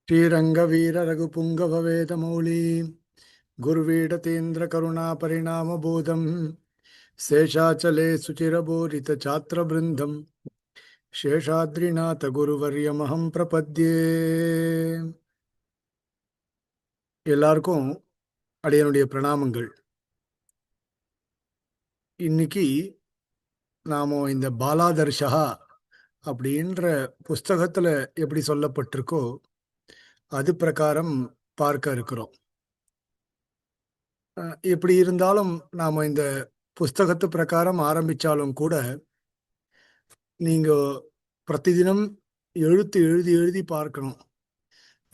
ஸ்ரீரங்கவீர ரகுபுங்கவவேதமௌலி குருவீடதேந்திர கருணா பரிணாம பூதம் சேஷாச்சலே சுச்சிரபூரித சாத்திர பிருந்தம் சேஷாத்ரிநாத குருவர்யமஹம் பிரபத்யே. எல்லாருக்கும் அடியனுடைய பிரணாமங்கள். இன்னைக்கு நாம இந்த பாலாதர்ஷா அப்படின்ற புஸ்தகத்துல எப்படி சொல்லப்பட்டிருக்கோ அது பிரகாரம் பார்க்க இருக்கிறோம். எப்படி இருந்தாலும் நாம இந்த புஸ்தகத்து பிரகாரம் ஆரம்பிச்சாலும் கூட நீங்க பிரதிதினம் எழுத்து எழுதி எழுதி பார்க்கணும்.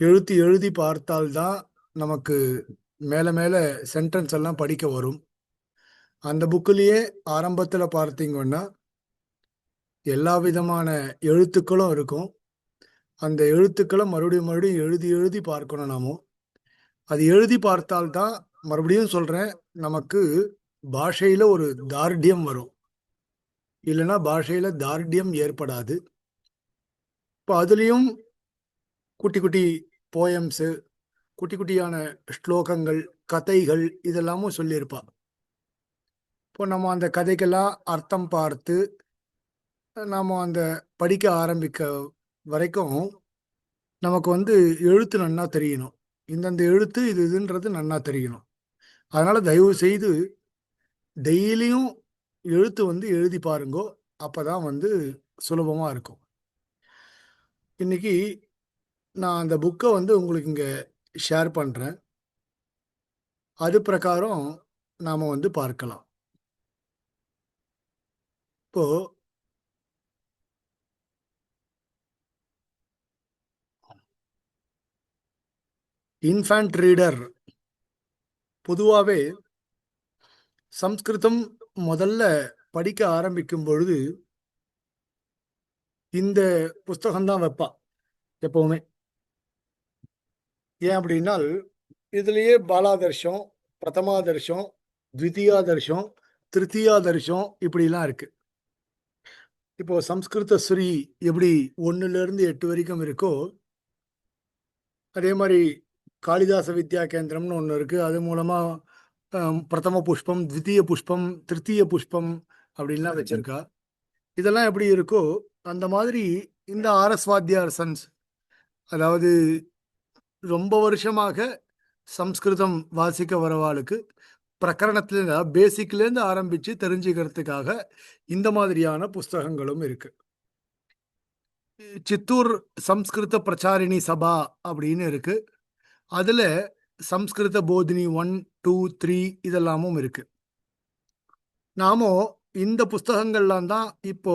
எழுத்து எழுதி பார்த்தால்தான் நமக்கு மேல மேல சென்டென்ஸ் எல்லாம் படிக்க வரும். அந்த புக்கிலேயே ஆரம்பத்துல பார்த்தீங்கன்னா எல்லா விதமான எழுத்துக்களும் இருக்கும். அந்த எழுத்துக்களை மறுபடியும் மறுபடியும் எழுதி எழுதி பார்க்கணும் நாமோ. அது எழுதி பார்த்தால்தான், மறுபடியும் சொல்றேன், நமக்கு பாஷையில ஒரு தார்டியம் வரும். இல்லைன்னா பாஷையில தார்டியம் ஏற்படாது. இப்போ அதுலேயும் குட்டி குட்டி போயம்ஸு, குட்டி குட்டியான ஸ்லோகங்கள், கதைகள் இதெல்லாமும் சொல்லியிருப்பா. இப்போ நம்ம அந்த கதைக்கெல்லாம் அர்த்தம் பார்த்து நாம் அந்த படிக்க ஆரம்பிக்க வரைக்கும் நமக்கு எழுத்து நன்னா தெரியணும். இந்தந்த எழுத்து இது இதுன்றது நன்னா தெரியணும். அதனால தயவு செய்து டெய்லியும் எழுத்து எழுதி பாருங்கோ. அப்பதான் சுலபமா இருக்கும். இன்னைக்கு நான் அந்த புக்கை உங்களுக்கு இங்க ஷேர் பண்றேன். அது பிரகாரம் நாம பார்க்கலாம். இப்போ இன்ஃபேண்ட் ரீடர் பொதுவாகவே சம்ஸ்கிருதம் முதல்ல படிக்க ஆரம்பிக்கும் பொழுது இந்த புஸ்தகம்தான் வைப்பா எப்பவுமே. ஏன் அப்படின்னால் இதுலயே பாலாதர்ஷம், பிரதமாதர்ஷம், த்விதீயாதர்ஷம், திருத்தீயாதர்ஷம் இப்படிலாம் இருக்கு. இப்போ சம்ஸ்கிருத ஸ்ரீ எப்படி 1லேருந்து 8 வரைக்கும் இருக்கோ, அதே மாதிரி காளிதாச வித்யா கேந்திரம்னு ஒன்று இருக்கு. அது மூலமா பிரதம புஷ்பம், த்விதீய புஷ்பம், திருத்தீய புஷ்பம் அப்படின்லாம் வச்சிருக்கா. இதெல்லாம் எப்படி இருக்கோ அந்த மாதிரி இந்த ஆர்எஸ் வாத்தியார் சன்ஸ், அதாவது ரொம்ப வருஷமாக சம்ஸ்கிருதம் வாசிக்க வரவாளுக்கு பிரகரணத்துல பேசிக்லேருந்து ஆரம்பிச்சு தெரிஞ்சுக்கிறதுக்காக இந்த மாதிரியான புஸ்தகங்களும் இருக்கு. சித்தூர் சம்ஸ்கிருத பிரச்சாரிணி சபா அப்படின்னு இருக்கு. அதுல சம்ஸ்கிருத போதினி 1, 2, 3 இதெல்லாமும் இருக்கு. நாமும் இந்த புஸ்தகங்கள்லாம் தான் இப்போ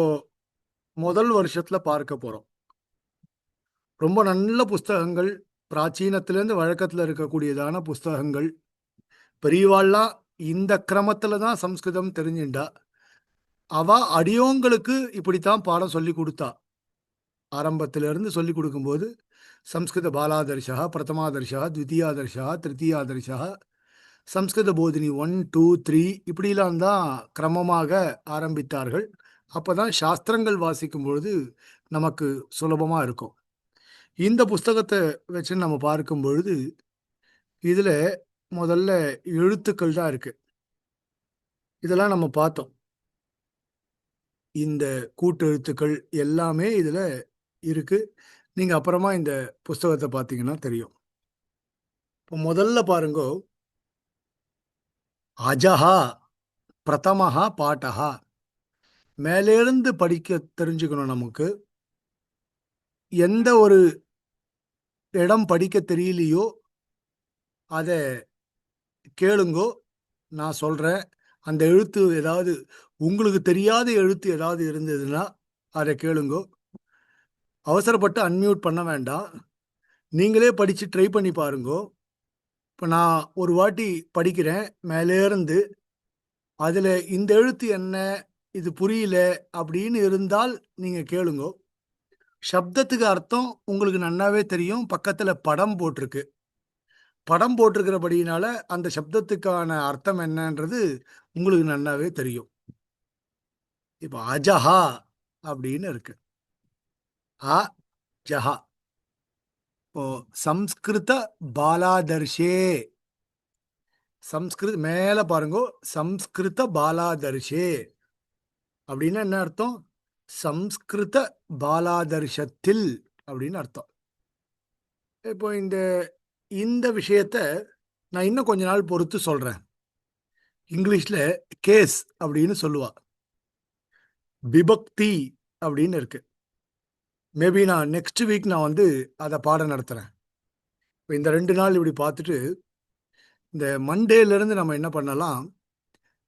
முதல் வருஷத்துல பார்க்க போறோம். ரொம்ப நல்ல புஸ்தகங்கள், பிராச்சீனத்திலேருந்து வழக்கத்துல இருக்கக்கூடியதான புஸ்தகங்கள். பெரியவாள்லாம் இந்த கிரமத்துல தான் சம்ஸ்கிருதம் தெரிஞ்சுண்டா. அவ அடியோங்களுக்கு இப்படித்தான் பாடம் சொல்லி கொடுத்தா. ஆரம்பத்திலிருந்து சொல்லி கொடுக்கும்போது சம்ஸ்கிருத பாலாதர்ஷா, பிரதமாதர்ஷா, த்விதீயாதர்ஷா, திருத்தீயாதர்ஷா, சம்ஸ்கிருத போதினி 1, 2, 3 இப்படிலாம் தான் கிரமமாக ஆரம்பித்தார்கள். அப்பதான் சாஸ்திரங்கள் வாசிக்கும் பொழுது நமக்கு சுலபமா இருக்கும். இந்த புஸ்தகத்தை வச்சு நம்ம பார்க்கும் பொழுது இதுல முதல்ல எழுத்துக்கள் தான் இருக்கு. இதெல்லாம் நம்ம பார்த்தோம். இந்த கூட்டெழுத்துக்கள் எல்லாமே இதுல இருக்கு. நீங்க அப்புறமா இந்த புஸ்தகத்தை பார்த்தீங்கன்னா தெரியும். இப்போ முதல்ல பாருங்க, அஜஹா பிரதமஹா பாட்டஹா. மேலேருந்து படிக்க தெரிஞ்சுக்கணும் நமக்கு. எந்த ஒரு இடம் படிக்க தெரியலையோ அதை கேளுங்கோ, நான் சொல்றேன். அந்த எழுத்து ஏதாவது உங்களுக்கு தெரியாத எழுத்து ஏதாவது இருந்ததுன்னா அதை கேளுங்கோ. அவசரப்பட்டு அன்மியூட் பண்ண வேண்டாம். நீங்களே படிச்சு ட்ரை பண்ணி பாருங்கோ. இப்போ நான் ஒரு வாட்டி படிக்கிறேன் மேலேருந்து, அதுல இந்த எழுத்து என்ன, இது புரியல அப்படின்னு இருந்தால் நீங்க கேளுங்கோ. சப்தத்துக்கு அர்த்தம் உங்களுக்கு நன்னாவே தெரியும். பக்கத்துல படம் போட்டிருக்கு. படம் போட்டிருக்கிறபடியினால அந்த சப்தத்துக்கான அர்த்தம் என்னன்றது உங்களுக்கு நன்னாவே தெரியும். இப்போ அஜஹா அப்படின்னு இருக்கு. அ ஜஹா. ஓ சம்ஸ்கிருத பாலாதர்ஷே. சம்ஸ்கிருத் மேல பாருங்க, சம்ஸ்கிருத பாலாதர்ஷே அப்படின்னா என்ன அர்த்தம்? சம்ஸ்கிருத பாலாதர்ஷத்தில் அப்படின்னு அர்த்தம். இப்போ இந்த இந்த விஷயத்த நான் இன்னும் கொஞ்ச நாள் பொறுத்து சொல்றேன். இங்கிலீஷ்ல கேஸ் அப்படின்னு சொல்லுவா. விபக்தி அப்படின்னு இருக்கு. மேபி நான் நெக்ஸ்ட் வீக் நான் வந்து அதை பாடம் நடத்துறேன். இப்போ இந்த 2 நாள் இப்படி பார்த்துட்டு இந்த மண்டேல இருந்து நம்ம என்ன பண்ணலாம்,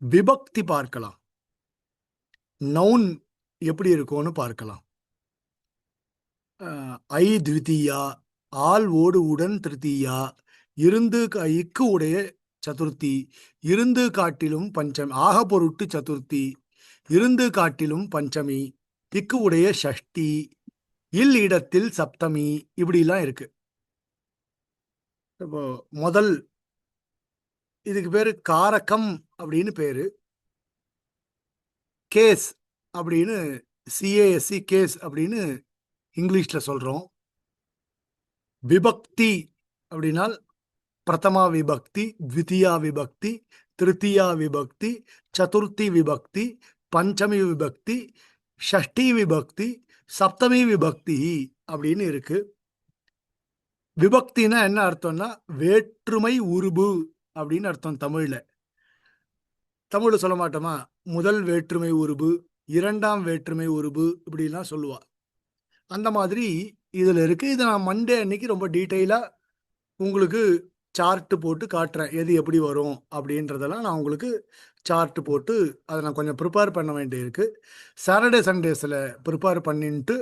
விபக்தி பார்க்கலாம். நவுன் எப்படி இருக்கும்னு பார்க்கலாம். ஐ த்விதீயா, ஆல் ஓடு உடன் திருத்தீயா, இருந்து இக்கு உடைய சதுர்த்தி, இருந்து காட்டிலும் பஞ்சமி, ஆக பொருட்டு சதுர்த்தி, இருந்து காட்டிலும் பஞ்சமி, திக்கு உடைய ஷஷ்டி, இல் இடத்தில் சப்தமி, இப்படிலாம் இருக்கு. இப்போ முதல் இதுக்கு பேரு காரகம் அப்படின்னு பேரு. கேஸ் அப்படின்னு சிஏஎஸ்சி கேஸ் அப்படின்னு இங்கிலீஷ்ல சொல்றோம். விபக்தி அப்படின்னால் பிரதமா விபக்தி, த்விதியா விபக்தி, திருத்தியா விபக்தி, சதுர்த்தி விபக்தி, பஞ்சமி விபக்தி, ஷஷ்டி விபக்தி, சப்தமி விபக்தி அப்படின்னு இருக்கு. விபக்தினா என்ன அர்த்தம்னா வேற்றுமை உருபு அப்படின்னு அர்த்தம் தமிழ்ல. தமிழ்ல சொல்ல மாட்டோமா, முதல் வேற்றுமை உருபு, இரண்டாம் வேற்றுமை உருபு இப்படிலாம் சொல்லுவா. அந்த மாதிரி இதுல இருக்கு. இதை நான் மண்டே அன்னைக்கு ரொம்ப டீட்டெயிலா உங்களுக்கு சார்ட் போட்டு காட்டுறேன். எது எப்படி வரும் அப்படின்றதெல்லாம் நான் உங்களுக்கு சார்ட் போட்டு அதை நான் கொஞ்சம் ப்ரிப்பேர் பண்ண வேண்டியிருக்கு. சாட்டர்டே சண்டேஸில் ப்ரிப்பேர் பண்ணிட்டு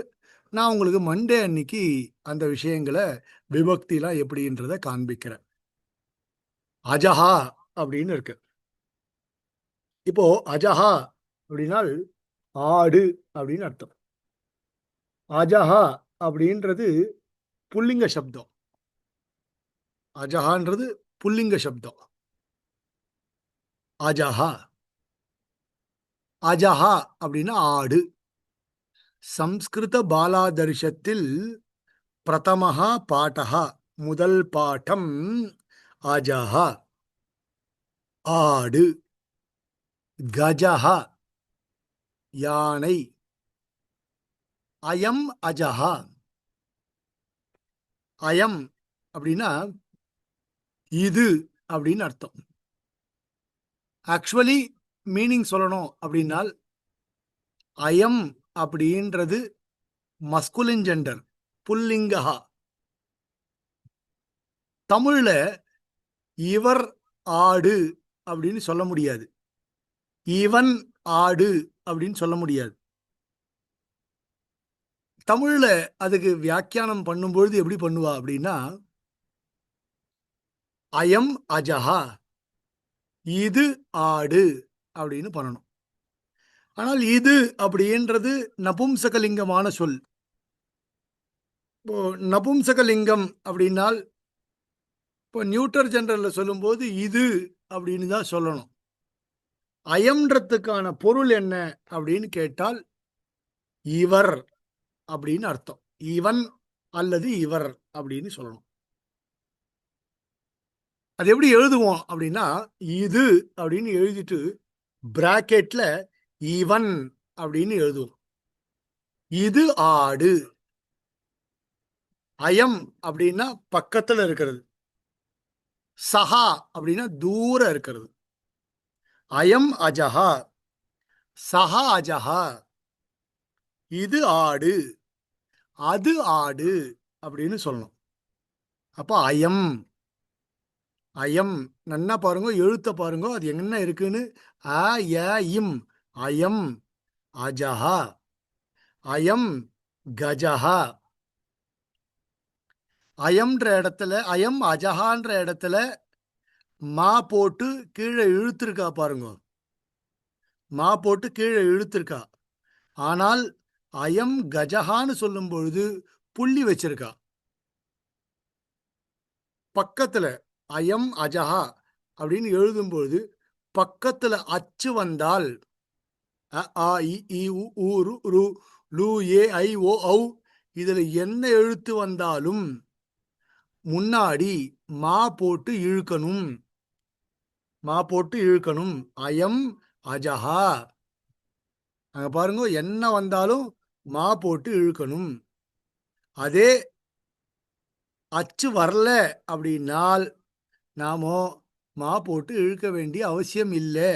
நான் உங்களுக்கு மண்டே அன்னைக்கு அந்த விஷயங்களை விபக்திலாம் எப்படின்றத காண்பிக்கிறேன். அஜஹா அப்படின்னு இருக்கு. இப்போ அஜஹா அப்படின்னால் ஆடு அப்படின்னு அர்த்தம். அஜஹா அப்படின்றது புல்லிங்க சப்தம். அஜஹான்றது புல்லிங்க சப்தம். அஜஹா, அஜஹா அப்படின்னா ஆடு. சம்ஸ்கிருத பாலாதர்ஷத்தில் பிரதமஹா பாடஹா, முதல் பாடம் அஜஹா ஆடு, கஜஹா யானை, அயம் அஜஹா. அயம் அப்படின்னா இது அப்படின்னு அர்த்தம். ஆக்சுவலி மீனிங் சொல்லணும் அப்படின்னால் அயம் அப்படின்றது மஸ்குலின் ஜெண்டர், புல்லிங்கஹா. தமிழ்ல இவர் ஆடு அப்படின்னு சொல்ல முடியாது, இவன் ஆடு அப்படின்னு சொல்ல முடியாது. தமிழ்ல அதுக்கு வியாக்கியானம் பண்ணும்பொழுது எப்படி பண்ணுவா அப்படின்னா அயம் அஜஹா, இது ஆடு அப்படின்னு பண்ணணும். ஆனால் இது அப்படின்றது நபும்சகலிங்கமான சொல். இப்போ நபும்சகலிங்கம் அப்படின்னால் இப்போ நியூட்டர் ஜெனரல்ல சொல்லும்போது இது அப்படின்னு தான் சொல்லணும். அயம்ன்றதுக்கான பொருள் என்ன அப்படின்னு கேட்டால் இவர் அப்படின்னு அர்த்தம். இவன் அல்லது இவர் அப்படின்னு சொல்லணும். அது எப்படி எழுதுவோம் அப்படின்னா இது அப்படின்னு எழுதிட்டு பிராக்கெட்ல இவன் அப்படின்னு எழுதுவோம். இது ஆடு. அயம் அப்படின்னா பக்கத்துல இருக்கிறது, சஹா அப்படின்னா தூரம் இருக்கிறது. அயம் அஜஹா, சஹா அஜஹா, இது ஆடு, அது ஆடு அப்படின்னு சொல்லணும். அப்போ அயம், அயம் நன்னா பாருங்க, எழுத்த பாருங்க அது என்ன இருக்குன்னு. அ ய இம், அயம் அஜஹா, அயம் கஜஹா. அயம்ன்ற இடத்துல, அயம் அஜஹான்ற இடத்துல மா போட்டு கீழே இழுத்திருக்கா பாருங்க, மா போட்டு கீழே இழுத்திருக்கா. ஆனால் அயம் கஜஹான்னு சொல்லும் பொழுது புள்ளி வச்சிருக்கா பக்கத்துல. அயம் அஜஹா அப்படின்னு எழுதும்பொழுது பக்கத்துல அச்சு வந்தால் அ ஆ இ ஈ உ ஊ ரு ரு லு ஏ ஐ ஓ ஔ இதுல என்ன எழுத்து வந்தாலும் முன்னாடி மா போட்டு இழுக்கணும். மா போட்டு இழுக்கணும். அயம் அஜஹா. அங்க பாருங்க, என்ன வந்தாலும் மா போட்டு இழுக்கணும். அதே அச்சு வரல அப்படின்னால் நாமோ மா போட்டு இழுக்க வேண்டிய அவசியம் இல்லை,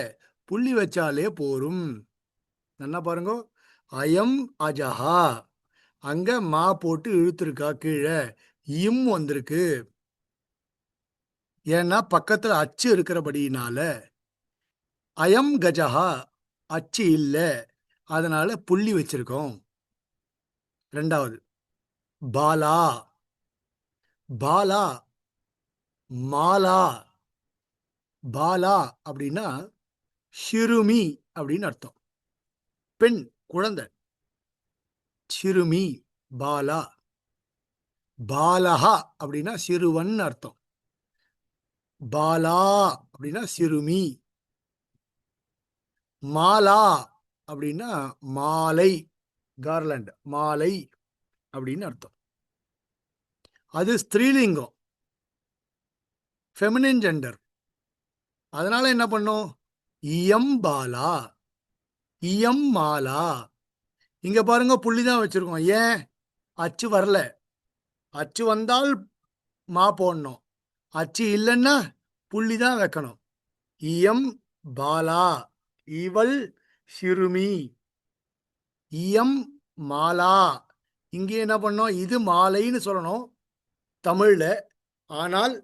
புள்ளி வச்சாலே போரும். என்ன பாருங்க, அயம் அஜஹா, அங்க மா போட்டு இழுத்துருக்கா, கீழே இம் வந்திருக்கு. ஏன்னா பக்கத்துல அச்சு இருக்கிறபடினால. அயம் கஜஹா, அச்சு இல்லை, அதனால புள்ளி வச்சிருக்கோம். ரெண்டாவது பாலா. பாலா, மாலா. பாலா அப்படின்னா சிறுமி அப்படின்னு அர்த்தம். பெண், குழந்தை. சிறுமி, பாலா. பாலஹா அப்படின்னா சிறுவன் அர்த்தம். பாலா அப்படின்னா சிறுமி. மாலா அப்படின்னா மாலை, கார்லண்ட், மாலை அப்படின்னு அர்த்தம். அது ஸ்திரீலிங்கம், ஃபெமினின் ஜெண்டர். அதனால என்ன பண்ணும், இயம் பாலா, இயம் மாலா. இங்க பாருங்க, புள்ளிதான் வச்சிருக்கோம். ஏன், அச்சு வரல. அச்சு வந்தால் மா போடணும், அச்சு இல்லைன்னா புள்ளி தான் வைக்கணும். இயம் பாலா, இவள் சிறுமி. இயம் மாலா, இங்கே என்ன பண்ணோம், இது மாலைன்னு சொல்லணும் தமிழ்ல. ஆனால்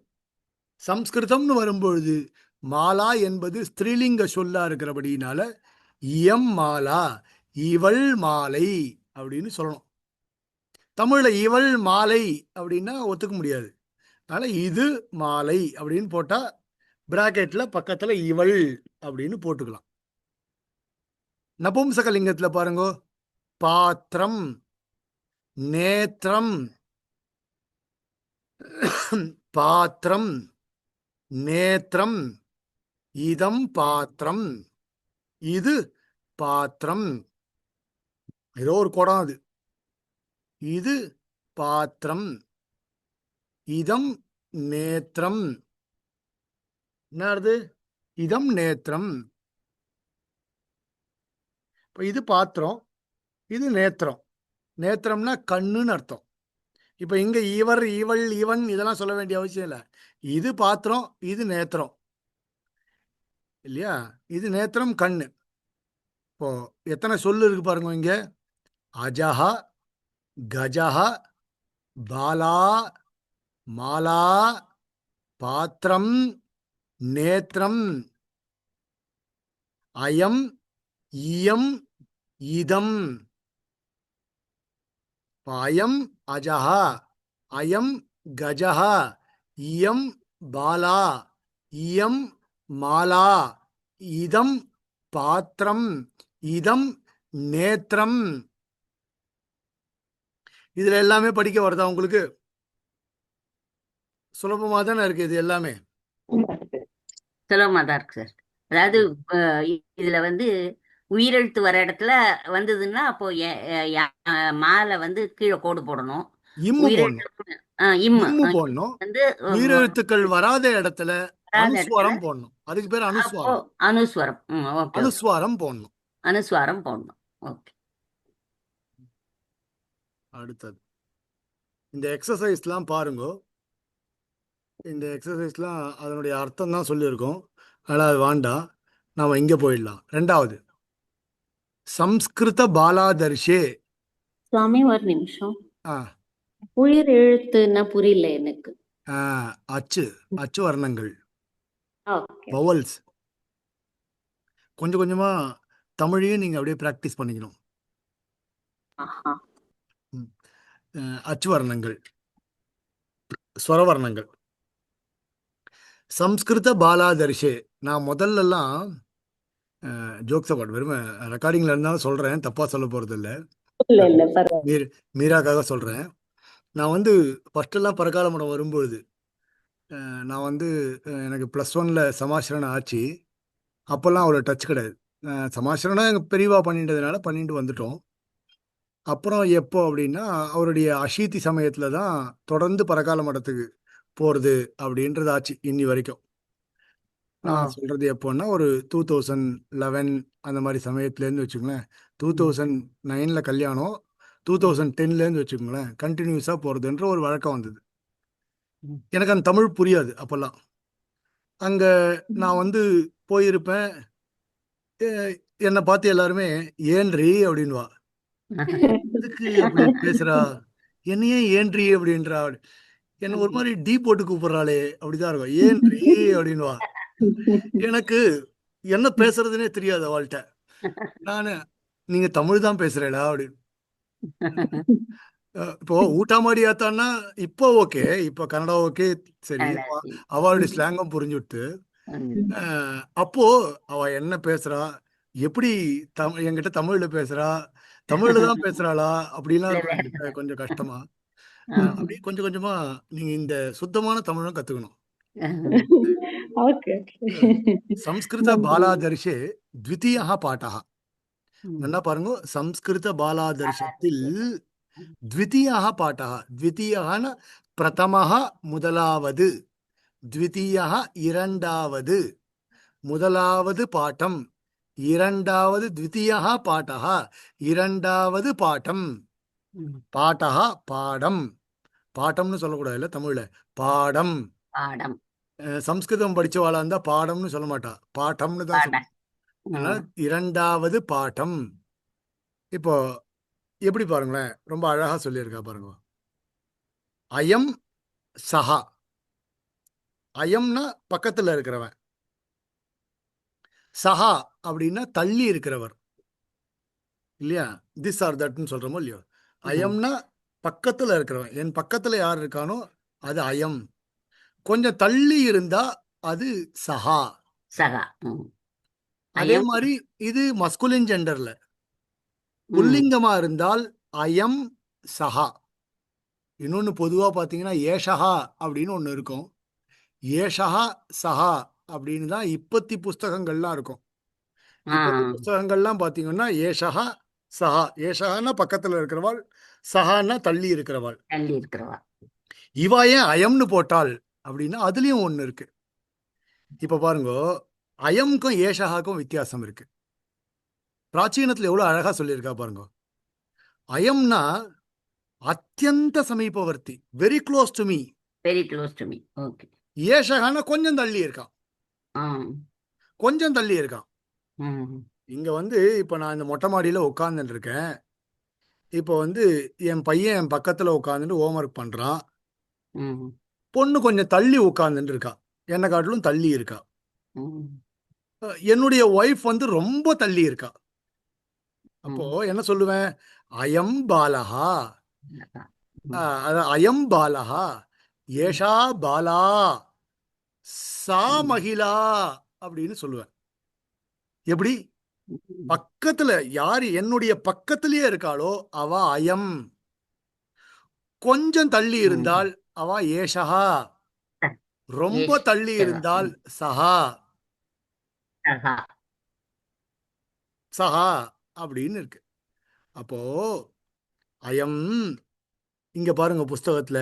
சம்ஸ்கிருதம்னு வரும்பொழுது மாலா என்பது ஸ்திரீலிங்க சொல்லா இருக்கிறபடினால இயம் மாலா, இவள் மாலை அப்படின்னு சொல்லணும். தமிழ்ல இவள் மாலை அப்படின்னா ஒத்துக்க முடியாது. அதனால இது மாலை அப்படின்னு போட்டா பிராக்கெட்ல பக்கத்துல இவள் அப்படின்னு போட்டுக்கலாம். நபும்சகலிங்கத்துல பாருங்க, பாத்திரம், நேத்திரம். பாத்திரம், நேத்திரம். இதம் பாத்திரம், இது பாத்திரம். ஏதோ ஒரு குடம் அது. இது பாத்திரம். இதம் நேத்திரம். என்னது, இதம் நேத்திரம். இப்போ இது பாத்திரம், இது நேத்திரம். நேத்திரம்னா கண்ணுன்னு அர்த்தம். இப்போ இங்க இவர், இவள், இவன் இதெல்லாம் சொல்ல வேண்டிய அவசியம் இல்லை. இது பாத்திரம், இது நேத்திரம் இல்லையா. இது நேத்திரம், கண்ணு. இப்போ எத்தனை சொல்லு இருக்கு பாருங்க இங்க. அஜஹா, கஜஹா, பாலா, மாலா, பாத்திரம், நேத்திரம். அயம், இயம், இதம். அயம் அஜஹா, அயம் கஜஹா, இயம் பாலா, இயம் மாலா, இதம் பாத்திரம், இதம் நேத்திரம். இதுல எல்லாமே படிக்க வருதா உங்களுக்கு? சுலபமா தானே இருக்கு இது எல்லாமே. சுலபமா தான் இருக்கு சார். அதாவது இதுல உயிரெழுத்து வர இடத்துல வந்ததுன்னா அப்போ மாலை கீழே கோடு போடணும். இம்மு போடணும், உயிரெழுத்து இம்மு இம்மு இம்மு போடணும். வந்து உயிரெழுத்துக்கள் வராத இடத்துல வராத இடத்துல அனுஸ்வரம் போடணும். அதுக்கு பேர் அப்போ அனுஸ்வாரம். அனுஸ்வரம். Okay, okay. அனுஸ்வாரம் போடணும். அனுஸ்வாரம் போடணும். ஓகே. அடுத்தது இந்த எக்ஸசைஸ்லாம் பாருங்க. இந்த எக்ஸசைஸ்லாம் அதனுடைய அர்த்தம் தான் சொல்லியிருக்கோம். அதனால் அது வேண்டாம், நாம் இங்கே போயிடலாம். ரெண்டாவது, சம்ஸ்கிருத பாலாதர்ஷே. சுவாமி ஒரு நிமிஷம். ஆ உயிர் எழுத்துன்னா புரியல எனக்கு. அச்சு, அச்சு வர்ணங்கள், ஓகே. வவல்ஸ். கொஞ்சம் கொஞ்சமா தமிழையும் நீங்க அப்படியே பிராக்டிஸ் பண்ணிக்கணும். ஆஹா. அச்சு வர்ணங்கள், ஸ்வரவர்ணங்கள். சம்ஸ்கிருத பாலாதர்ஷே. நான் முதல்லலாம் ஜோக்ஸ் அபார்ட், வெறும் ரெக்கார்டிங்ல இருந்தாலும் சொல்றேன், தப்பா சொல்ல போறது இல்லை. இல்ல இல்ல பரவாயில்ல. மீராக்காக சொல்றேன். நான் ஃபர்ஸ்டெல்லாம் பரகால மடம் வரும்பொழுது நான் எனக்கு +1ல் சமாசிரணம் ஆச்சு. அப்போல்லாம் அவ்வளோ டச் கிடையாது. சமாசிரணம் எங்கள் பெரியவா பண்ணிட்டதுனால பண்ணிட்டு வந்துட்டோம். அப்புறம் எப்போ அப்படின்னா அவருடைய அஷீதி சமயத்தில் தான் தொடர்ந்து பரகால மடத்துக்கு போறது அப்படின்றது ஆச்சு இன்னி வரைக்கும். ஓ நான் சொல்றது எப்போன்னா ஒரு 2011 அந்த மாதிரி சமயத்துலேருந்து வச்சுக்கோங்களேன். 2009ல் கல்யாணம், 2010லேருந்து வச்சுக்கோங்களேன் கண்டினியூஸாக போகிறதுன்ற ஒரு வழக்கம் வந்தது. ம். எனக்கு அந்த தமிழ் புரியாது அப்போல்லாம். அங்கே நான் வந்து போயிருப்பேன். என்னை பார்த்து எல்லாருமே ஏன்றி அப்படின்வா. எதுக்கு அப்படி பேசுறா, என்னையே ஏன்றி அப்படின்றா. என்ன ஒரு மாதிரி டீ போட்டு கூப்பிடுறாளே அப்படிதான் இருக்கும். ஏன்றி அப்படின்வா. எனக்கு என்ன பேசுறதுனே தெரியாது அவள்கிட்ட. நானு நீங்க தமிழ் தான் பேசுறேடா அப்படின்னு. இப்போ ಊಟ ಮಾಡಿ ಆತಾன்னா இப்போ ஓகே, இப்போ கன்னடா ஓகே, சரி அடாச்சி. அவளுடைய ஸ்லாங்கும் புரிஞ்சுடுத்து. ம். அப்போ அவ என்ன பேசுறா, எப்படி என்கிட்ட தமிழ்ல பேசுறா, தமிழ்ல தான் பேசுறாளா அப்படிலாம் இல்ல, இருக்கும் இல்ல. எனக்கு கொஞ்சம் கஷ்டமா. ஆ. அப்படியே கொஞ்சம் கொஞ்சமா நீங்க இந்த சுத்தமான தமிழும் கத்துக்கணும். ஓகே சம்ஸ்கிருத நன்றி. பாலாதர்ஷே த்விதீயः பாடः. ம். நல்லா பாருங்க, சம்ஸ்கிருத பாலாதர்ஷத்தில் ம். த்விதீயः பாடः. த்விதீயஹன பிரதமः முதலாவது, த்விதீயः இரண்டாவது, முதலாவது பாட்டம், இரண்டாவது த்விதீயः பாடः, இரண்டாவது பாட்டம். ம். பாடः பாடம், பாட்டம்னு சொல்லக்கூடாது இல்ல தமிழ்ல, பாடம். பாடம் சம்ஸ்கிருதம் படிச்சவாளா இருந்தா பாடம்னு சொல்ல மாட்டா, பாட்டம்னு தான் பாட சொல்லுவா. அதனால இரண்டாவது பாட்டம். இப்போ எப்படி பாருங்களேன், ரொம்ப அழகா சொல்லியிருக்கா பாருங்க. அயம் சஹா. அயம்னா பக்கத்துல இருக்கிறவன், சஹா அப்படின்னா தள்ளி இருக்கிறவர் இல்லையா. திஸ் ஆர் தட்னு சொல்றோமோ இல்லையோ. அயம்னா பக்கத்துல இருக்கிறவன், என் பக்கத்துல யார் இருக்கானோ அது அயம். கொஞ்சம் தள்ளி இருந்தா அது சஹா. சகா. ம். அதே அயம். மாதிரி இது மஸ்குலின் ஜெண்டர்ல. ம். புல்லிங்கமா இருந்தால் அயம் சஹா. இன்னொன்னு பொதுவா பாத்தீங்கன்னா ஏஷஹா அப்படின்னு ஒண்ணு இருக்கும். ஏஷஹா சஹா அப்படின்னு தான் இப்பத்தி புஸ்தகங்கள்லாம் இருக்கும். ஆ. இப்பத்தி புஸ்தகங்கள்லாம் பாத்தீங்கன்னா ஏஷஹா சஹா. ஏஷஹான்னா பக்கத்துல இருக்கிறவாள், சஹான்னா தள்ளி இருக்கிறவாள். தள்ளி இருக்கிறவா. இவா ஏன் அயம்னு போட்டாள் அப்படின்னா அதுலயும் ஒண்ணு இருக்கு. இப்ப பாருங்க, அயம்க்கும் ஏஷஹாக்கும் வித்தியாசம் இருக்கு. பிராச்சீனத்துல எவ்வளவு அழகா சொல்லியிருக்கா பாருங்க. அயம்னா அத்தியந்த சமீபவர்த்தி, very close to me. Very close to me. Okay. ஏஷகான கொஞ்சம் தள்ளி இருக்கான், ஆ. கொஞ்சம் தள்ளி இருக்கான். ம். இங்க வந்து இப்ப நான் இந்த மொட்டை மாடியில உட்கார்ந்துட்டு இருக்கேன். இப்போ வந்து என் பையன் என் பக்கத்துல உட்காந்துட்டு ஹோம்ஒர்க் பண்றான். ம். பொண்ணு கொஞ்சம் தள்ளி உட்கார்ந்துட்டு இருக்கா, என்னை காட்டிலும் தள்ளி இருக்கா. ம். என்னுடைய ஒய்ஃப் வந்து ரொம்ப தள்ளி இருக்கா. அப்போ ம். என்ன சொல்லுவேன், அயம் பாலஹா. ம். அதான் அயம் பாலஹா, ஏஷா பாலா, சா ம். மகிழா அப்படின்னு சொல்லுவேன். எப்படி? ம். பக்கத்துல யாரு என்னுடைய பக்கத்திலேயே இருக்காளோ அவ அயம். கொஞ்சம் தள்ளி ம். இருந்தால் அவ ஏஷஹா, ரொம்ப ஏஷ் தள்ளி சகா. இருந்தால் ம். சஹா. சகா. சஹா அப்படின்னு இருக்கு. அப்போ அயம், இங்க பாருங்க புஸ்தகத்துல,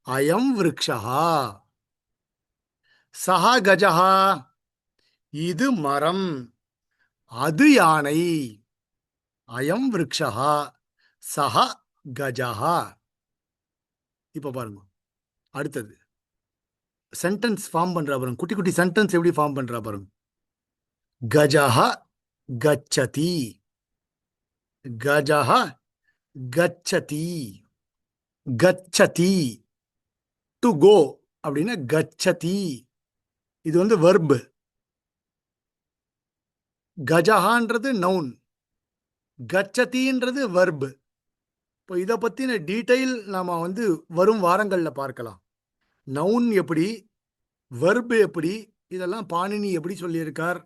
அயம் விருக்ஷஹா, சஹா கஜஹா, இது மரம், அது யானை. அயம் விருக்ஷஹா சஹா கஜஹா. இப்ப பாருங்க அடுத்தது சென்டென்ஸ் ஃபார்ம் பண்றா பாருங்க. குட்டி குட்டி சென்டென்ஸ் எப்படி ஃபார்ம் பண்றா பாருங்க. கஜஹ கச்சதி, கஜஹ கச்சதி, கச்சதி டு கோ அப்படின்னா கச்சதி. இது வந்து வெர்ப். கஜஹான்றது நவுன், கச்சதின்றது வெர்ப். இப்போ இதை பத்தின டீடைல் நாம வந்து வரும் வாரங்கள்ல பார்க்கலாம். நவுன் எப்படி, வெர்பு எப்படி, இதெல்லாம் பாணினி எப்படி சொல்லியிருக்கார்,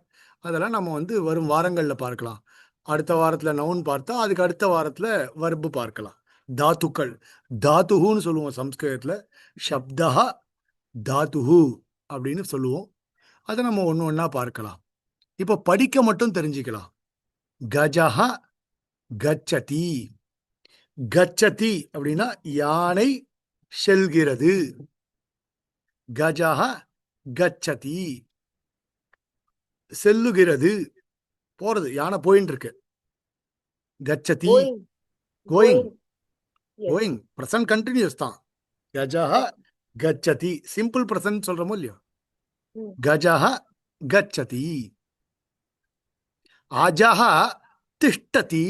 அதெல்லாம் நம்ம வந்து வரும் வாரங்களில் பார்க்கலாம். அடுத்த வாரத்தில் நவுன் பார்த்தா அதுக்கு அடுத்த வாரத்தில் வர்பு பார்க்கலாம். தாத்துக்கள், தாத்துன்னு சொல்லுவோம் சம்ஸ்கிருதத்தில். ஷப்தா தாத்துஹு அப்படின்னு சொல்லுவோம். அதை நம்ம ஒன்று ஒன்றா பார்க்கலாம். இப்போ படிக்க மட்டும் தெரிஞ்சுக்கலாம். கஜஹ கச்சதி. கச்சதி அப்படின்னா யானை செல்கிறது. கஜஹ கச்சதி. செல்லுகிறது, போறது, யானை போயின்னு இருக்கு. கச்சதி, Going. Going. Going. Yes. Going present continuous தான். கஜஹ கச்சதி சிம்பிள் பிரசன்ட் சொல்றோமோ இல்லையோ. Hmm. கஜஹ கச்சதி. அஜஹ திஷ்டதி.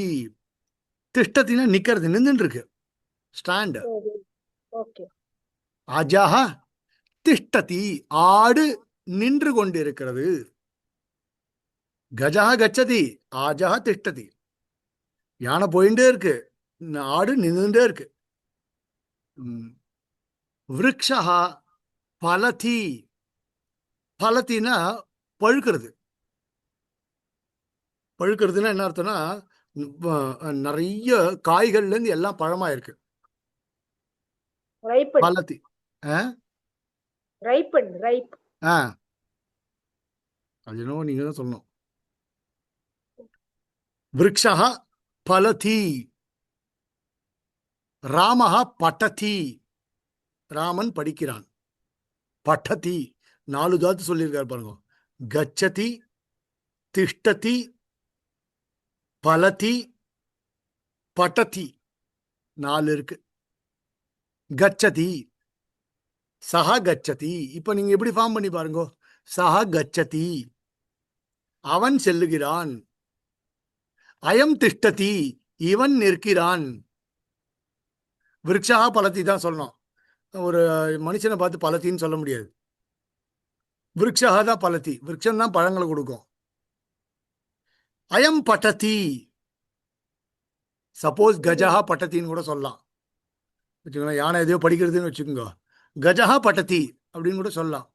திஷ்டத்தினா நிக்கிறது, நின்றுட்டு இருக்கு, ஸ்டாண்ட். Okay. அஜஹ திஷ்டதி, ஆடு நின்று கொண்டிருக்கிறது. கஜஹ கச்சதி, ஆஜஹ திஷ்டதி. யானை போயிட்டே இருக்கு, ஆடு நின்றுட்டே இருக்கு. விருக்ஷஹ பலதி. பலத்தினா பழுக்கிறது. பழுக்கிறதுனா என்ன அர்த்தம்னா நிறைய காய்கள்ல இருந்து எல்லாம் பழமா இருக்கு. Ripened. பலதி. Ripened. Ripe. அது என்னவோ நீங்க தான் சொல்லணும். விருக்ஷஹ பலதி. ராமஹ பட்டதி. ராமன் படிக்கிறான். பட்டதி 4 தாத்து சொல்லியிருக்காரு பாருங்க. கச்சதி, திஷ்டதி, பலதி, பட்டதி 4 இருக்கு. கச்சதி, சஹ கச்சதி. இப்ப நீங்க எப்படி ஃபார்ம் பண்ணி பாருங்க. சஹ கச்சதி, அவன் செல்லுகிறான். அயம் திஷ்டதி, இவன் நிற்கிறான். விருட்சா பலத்தி தான் சொல்லணும். ஒரு மனுஷனை பார்த்து பலத்தின்னு சொல்ல முடியாது. விருட்சா தான் பலத்தி, விருட்சம் தான் பழங்களை கொடுக்கும். அயம் பட்டதி. சப்போஸ் கஜஹா பட்டத்தின்னு கூட சொல்லலாம் வச்சுக்கோங்களேன். யானை எதையோ படிக்கிறதுன்னு வச்சுக்கோங்க, கஜஹா பட்டதி அப்படின்னு கூட சொல்லலாம்.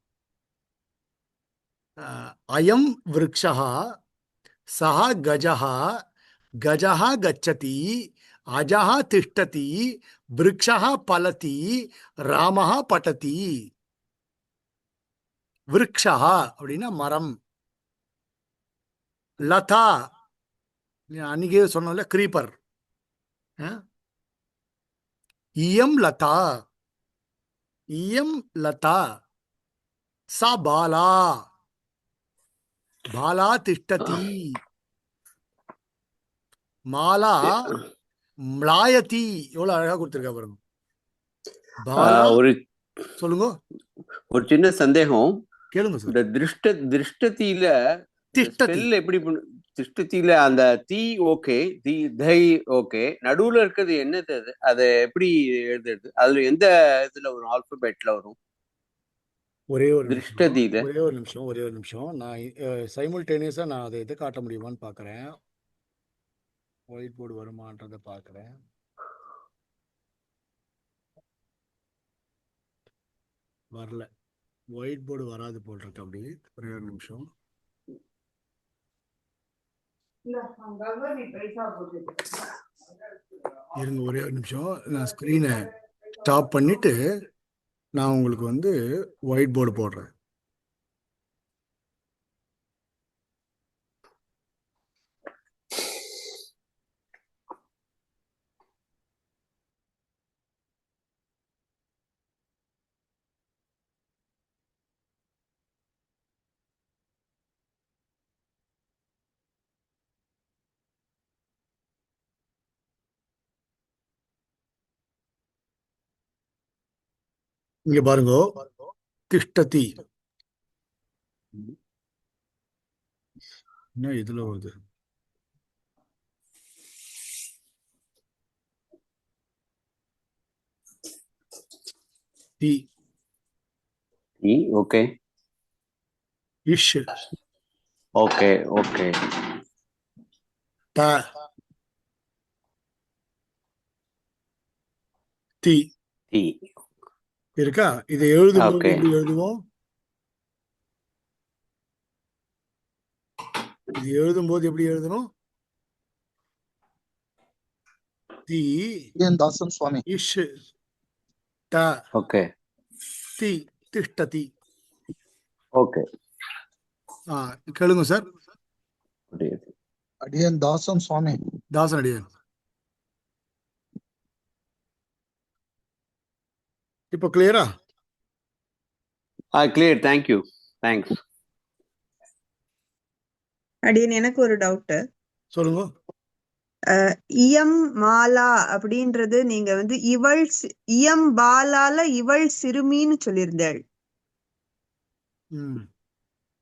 அயம் விருக்ஷா சஹ கஜஹா கஜஹா கச்சதி அஜஹா திஷ்டதி விருக்ஷா பலதி ராமஹ பட்டதி. விருக்ஷா அப்படின்னா மரம். லதா அன்னைக்கே சொன்னோம்ல, கிரீப்பர். இயம் லதா, இயம் லதா. சா பாலா, பாலா திஷ்டதி. மாலா ம்லாயதி. எவ்வளவு அழகா கொடுத்திருக்கா பாருங்க. பாலா. ஒரு சொல்லுங்க. ஒரு சின்ன சந்தேகம். கேளுங்க சார். இந்த திருஷ்டத்தில திஷ்டதி. ஸ்பெல் எப்படி திருஷ்டத்தில அந்த தீ ஓகே, தி தை ஓகே, நடுவுல இருக்கிறது என்னது? அது அதை எப்படி எழுதுறது? அதுல எந்த இதுல வரும்? ஆல்பபெட்ல வரும்? ஒரே ஒரு திருஷ்டதில ஒரே ஒரு நிமிஷம். நான் சைமல்டேனியஸா நான் அதை இதை காட்ட முடியுமான்னு பாக்குறேன். ஒயிட் போர்டு வருமானதை பாக்குறேன். வரல, ஒயிட் போர்டு வராது போல் இருக்கு. அப்படி ஒரே ஒரு நிமிஷம் இருங்க. ஒரே ஒரு நிமிஷம், நான் ஸ்கிரீனை ஸ்டாப் பண்ணிட்டு நான் உங்களுக்கு வந்து ஒயிட் போர்டு போடுறேன். இங்க பாருங்க, திஷ்டதி. என்ன இதுல வருது? தி ஓகே, இஷ் ஓகே, ஓகே. த தி தி இருக்கா? இதை எழுதும்போது Okay. எப்படி எழுதுவோம்? இது எழுதும்போது எப்படி எழுதணும்? தி தாசன் சுவாமி. இஷ் த ஓகே, தி திஷ்டதி. ஓகே. கேளுங்க சார். அடியன் தாசன் சுவாமி. தாசன் அடியன். இப்போ கிளியரா? கிளியர். தேங்க்யூ. தேங்க்ஸ். அடியன் எனக்கு ஒரு டவுட். சொல்லுங்க. இயம் மாலா அப்படின்றது நீங்க வந்து இயம் பாலால இவள் சிறுமின்னு சொல்லியிருந்தாள். ம்.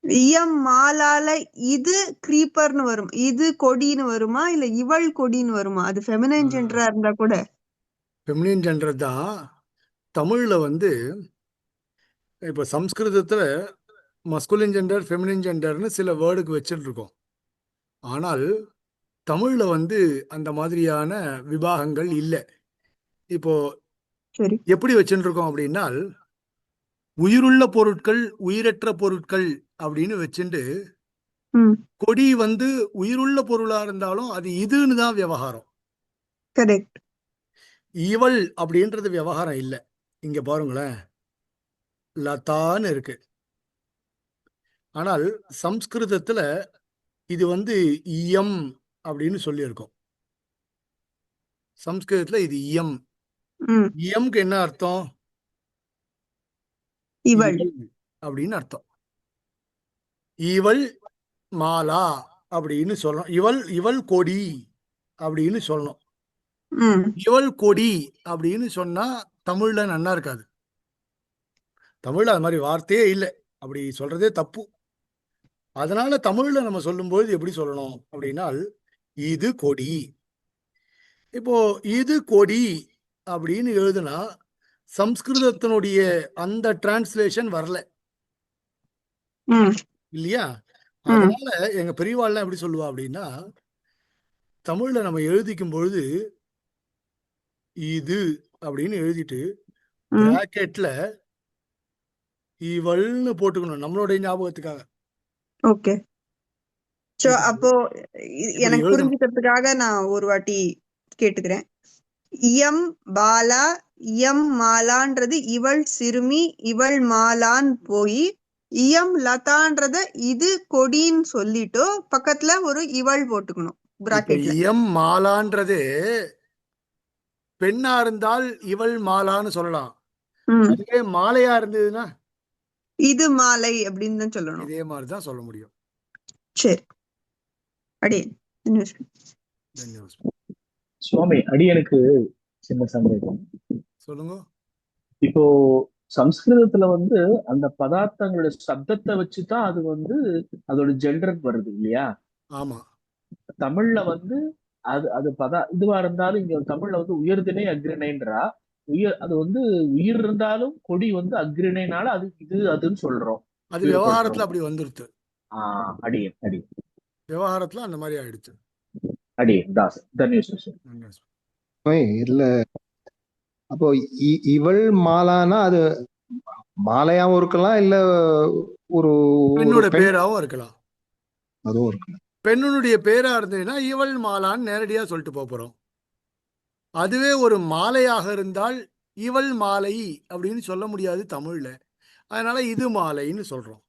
இயம் மாலால இது கிரீப்பர்னு வரும், இது கொடின்னு வருமா இல்ல இவள் கொடின்னு வருமா? அது ஃபெமினைன் ஜெண்டரா இருந்தா கூட. ஃபெமினின் ஜெண்டர் தான். தமிழ்ல வந்து இப்போ சம்ஸ்கிருதத்துல மஸ்குலின் ஜெண்டர் ஃபெமினின் ஜெண்டர்னு சில வேர்டுக்கு வச்சுட்டு இருக்கோம். ஆனால் தமிழ்ல வந்து அந்த மாதிரியான விபாகங்கள் இல்லை. இப்போ சரி. எப்படி வச்சுட்டு இருக்கோம் அப்படின்னால், உயிருள்ள பொருட்கள் உயிரற்ற பொருட்கள் அப்படின்னு வச்சுட்டு ம். கொடி வந்து உயிருள்ள பொருளா இருந்தாலும் அது இதுன்னு தான் விவகாரம். கரெக்ட். இவள் அப்படின்றது விவகாரம் இல்லை. இங்க பாருங்களேன், லதான்னு இருக்கு. ஆனால் சம்ஸ்கிருதத்துல இது வந்து இயம் அப்படின்னு சொல்லியிருக்கோம். சம்ஸ்கிருதத்துல இது இயம். ம். இயம்க்கு என்ன அர்த்தம்? இவள். இவள் அப்படின்னு அர்த்தம். இவள் மாலா அப்படின்னு சொல்லணும். இவள் கொடி அப்படின்னு சொல்லணும். ம். இவள் கொடி அப்படின்னு சொன்னா தமிழ்ல நன்னா இருக்காது. தமிழ்ல அது மாதிரி வார்த்தையே இல்லை. அப்படி சொல்றதே தப்பு. அதனால தமிழ்ல நம்ம சொல்லும்போது எப்படி சொல்லணும் அப்படின்னால், இது கொடி. இப்போ இது கொடி அப்படின்னு எழுதுனா சம்ஸ்கிருதத்தினுடைய அந்த டிரான்ஸ்லேஷன் வரல ம். இல்லையா? ம். அதனால எங்க பெரியவாள்லாம் எப்படி சொல்லுவா அப்படின்னா, தமிழ்ல நம்ம எழுதிக்கும் பொழுது இது அப்படின்னு எழுதிட்டு ம். பிராக்கெட்ல இவள்னு போட்டுக்கணும், நம்மளுடைய ஞாபகத்துக்காக. ஓகே. சோ இது அப்போ இப்படி எனக்கு எழுதணும். புரிஞ்சுக்கிறதுக்காக நான் ஒரு வாட்டி கேட்டுக்கிறேன். இயம் பாலா இயம் மாலான்றது இவள் சிறுமி இவள் மாலான்னு போய் இயம் லதான்றத இது கொடின்னு சொல்லிட்டு பக்கத்துல ஒரு இவள் போட்டுக்கணும் இப்ப பிராக்கெட்ல. இயம் மாலான்றது பெண்ணா இருந்தால் இவள் மாலான்னு சொல்லலாம். ம். அதுவே மாலையா இருந்ததுன்னா இது மாலை அப்படின்னு தான் சொல்லணும். இதே மாதிரிதான் சொல்ல முடியும். சரி. அடியே தன்யவாதம். சுவாமி, அடியனுக்கு சின்ன சந்தேகம். சொல்லுங்க. இப்போ சம்ஸ்கிருதத்துல வந்து அந்த பதார்த்தங்களோட சப்தத்தை வச்சுதான் அது வந்து அதோட ஜெண்டர் வருது இல்லையா? ஆமா. தமிழ்ல வந்து அது அது இதுவா இருந்தாலும் இங்க தமிழ்ல வந்து உயர்திணை அக்ரிணைன்றா. அது வந்து உயிர் இருந்தாலும் கொடி வந்து அக்ரிணைனால அது இது அதுன்னு சொல்றோம். அது விவகாரத்துல அப்படி வந்துருது. அடியன் அடியன் விவகாரத்துல அந்த மாதிரி ஆயிடுச்சு. அடியன் தாஸ் தன்யூஸ். இல்ல அப்போ இவள் மாலானா அது மாலையாவும் இருக்கலாம், இல்ல ஒரு பெண்ணோட பெண் பேராவும் இருக்கலாம். அதுவும் இருக்கலாம். பெண்ணுடைய பேரா இருந்ததுன்னா இவள் மாலான்னு நேரடியா சொல்லிட்டு போறோம். அதுவே ஒரு மாலையாக இருந்தால் இவள் மாலை அப்படின்னு சொல்ல முடியாது தமிழ்ல. அதனால இது மாலைன்னு சொல்றோம்.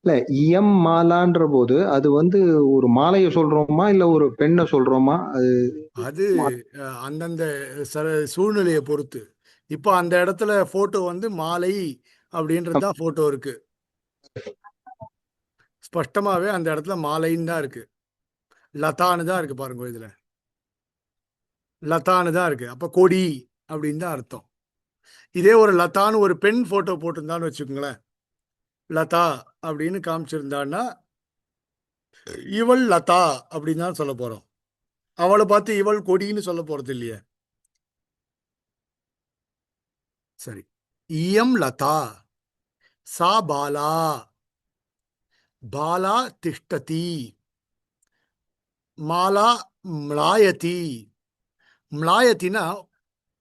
இல்ல இயம் மாலான்ற போது அது வந்து ஒரு மாலையை சொல்றோமா இல்ல ஒரு பெண்ணை சொல்றோமா? அது அந்தந்த சூழ்நிலையை பொறுத்து. இப்போ அந்த இடத்துல போட்டோ வந்து மாலை அப்படின்றது தான் போட்டோ இருக்கு. ஸ்பஷ்டமாவே அந்த இடத்துல மாலைன்னு தான் இருக்கு. லதான்னு தான் இருக்கு பாருங்க, இதுல லதான்னு தான் இருக்கு. அப்ப கொடி அப்படின்னு தான் அர்த்தம். இதே ஒரு லதான்னு ஒரு பெண் போட்டோ போட்டிருந்தான்னு வச்சுக்கோங்களேன், லதா அப்படின்னு காமிச்சிருந்தான்னா இவள் லதா அப்படின்னு தான் சொல்ல போறோம். அவளை பார்த்து இவள் கொடின்னு சொல்ல போறது இல்லையே. சரி. இயம் லதா சா பாலா பாலா திஷ்டதி மாலா ம்லாயதி. ம்லாயத்தினா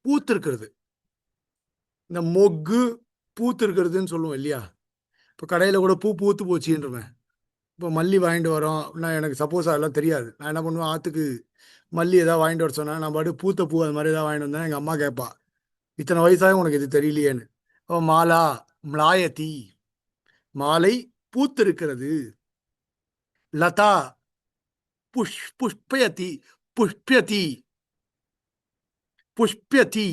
பூத்திருக்கிறது. இந்த மொக்கு பூத்திருக்கிறதுன்னு சொல்லுவோம் இல்லையா? இப்போ கடையில் கூட பூத்து போச்சுன்றவேன். இப்போ மல்லி வாங்கிட்டு வரோம், நான் எனக்கு சப்போஸ் அதெல்லாம் தெரியாது. நான் என்ன பண்ணுவேன், ஆற்றுக்கு மல்லி ஏதாவது வாங்கிட்டு வர சொன்னேன், நான் பாட்டு பூத்த பூ அது மாதிரி ஏதாவது வாங்கிட்டு வந்தேன். எங்கள் அம்மா கேட்பா, இத்தனை வயசாக உனக்கு இது தெரியலையேன்னு. அப்போ மாலா ம்லாயதி மாலை பூத்திருக்கிறது. லதா புஷ்பயதி புஷ்பியதி புஷ்பியதி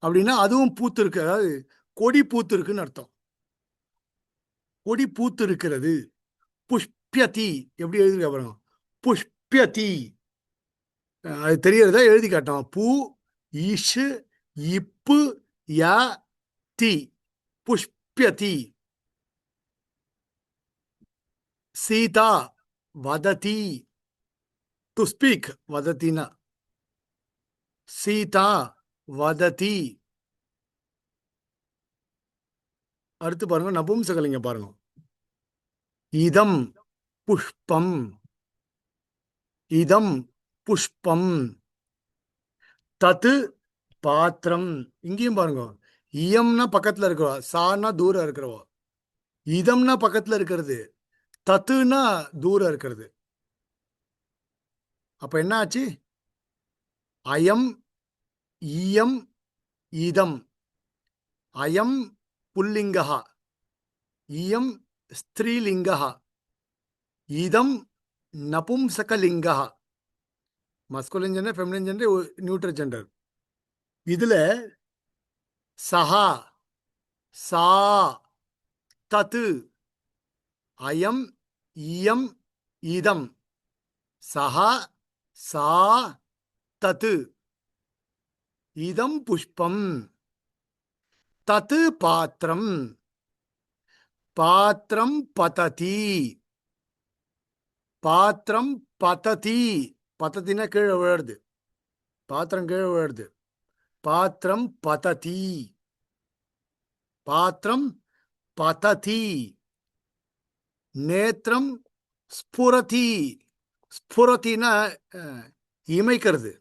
அப்படின்னா அதுவும் பூத்து இருக்கு, அதாவது கொடி பூத்து இருக்குன்னு அர்த்தம். கொடி பூத்து இருக்கிறது. புஷ்பியதி எப்படி எழுதிருக்க பாருங்க. புஷ்பியதி. அது தெரியறதா எழுதி காட்டோம். பூ இஷு இப்பு ய தி. புஷ்பியதி. சீதா வததி. To speak. வதத்தினா சீதா வததி. அடுத்து பாருங்க நபும்சகலிங்க பாருங்க. இதம் புஷ்பம். இதம் புஷ்பம். தத்து பாத்திரம். இங்கேயும் பாருங்க. இயம்னா பக்கத்துல இருக்கிறவா, சானா தூரம் இருக்கிறவா. இதம்னா பக்கத்துல இருக்கிறது, தத்துனா தூரம் இருக்கிறது. அப்ப என்ன ஆச்சு? அயம் இயம் இதம். அயம் புல்லிங்கா, இயம் ஸ்திரீலிங்கா, இதம் நபும்சகலிங்கா. Masculine gender, feminine gender, neutral gender. இதுல சஹா சா தத்து அயம் இயம் இதம். சஹா சா தத்து இதம் புஷ்பம். தத்து பாத்திரம். பாத்திரம் பததி. பாத்திரம் பததி. பதத்தினா கீழே விழுறது. பாத்திரம் கீழே விழுறது. பாத்திரம் பததி. பாத்திரம் பததி. நேத்திரம் ஸ்புரதி. ஸ்புரத்தினா இமைக்கிறது.